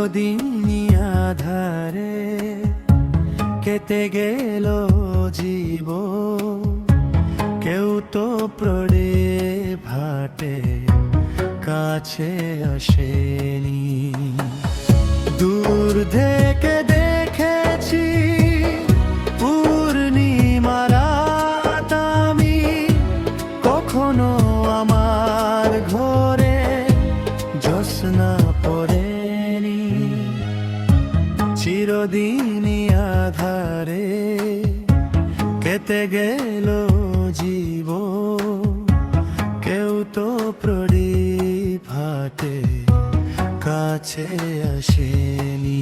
চিরদিনই আধারে কেটে গেল জীবন, কেউ তো পড়ে ভাটে কাছে আসেনি। দূর থেকে দেখেছি পূর্ণিমা রাত আমি, কখনো আমার ঘরে জ্যোৎস্না পড়েনি। চিরদিনই আধারে কেটে গেল জীবন, কেউ তো প্রদীপ হাতে কাছে আসেনি।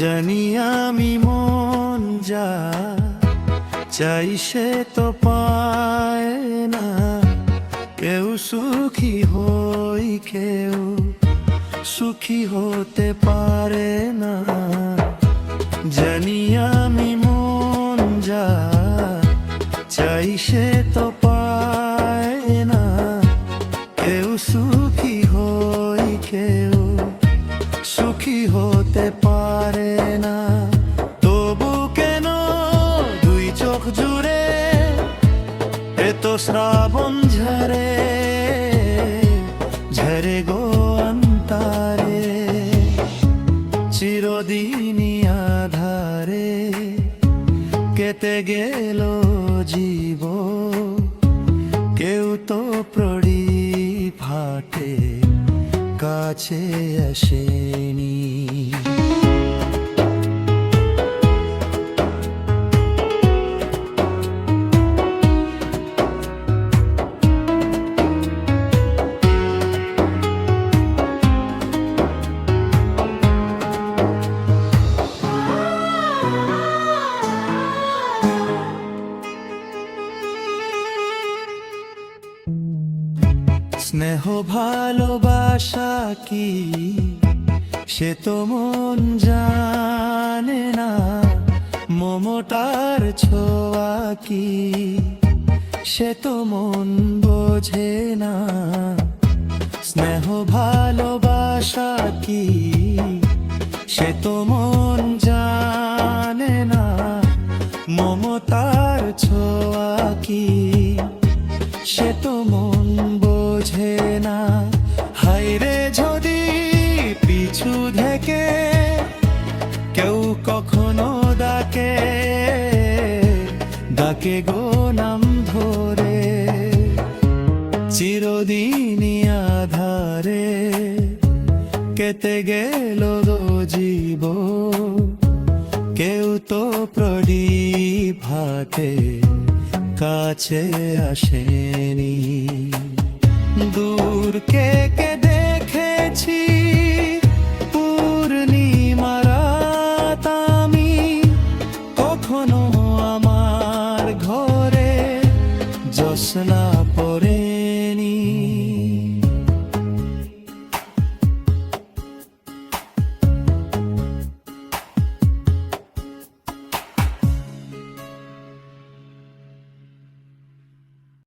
জানি আমি মন যা চাই সে তো পায় না, কেউ সুখী হই কেউ সুখী হতে পারে না। জানি আমি মন যা চাই সে তো পায় না, কেউ সুখী হই কেউ সুখী হতে পারে না। তবু কেন দুই চোখ জুড়ে এত শ্রাবণ ঝরে ঝরে গো অন্তরে। চিরদিনই আধারে কেটে গেল জীবন, কেউ তো প্রদীপ হাতে কাছে আসেনি। স্নেহ ভালোবাসা কি সে তো মন জানে না, মমতার ছোঁয়া কি সে তো মন বোঝে না। স্নেহ ভালোবাসা কি সে তো মন জানে না, মমতার ছোঁয়া কি সে তো মন বোঝে না। হায়রে যদি পিছু থেকে কেউ কখনো ডাকে ডাকে গো নাম ধরে, চিরদিনই আধারে কেটে গেল গো জীবন, কেউ তো প্রদীপ হাতে কাছে আসেনি। দূর কে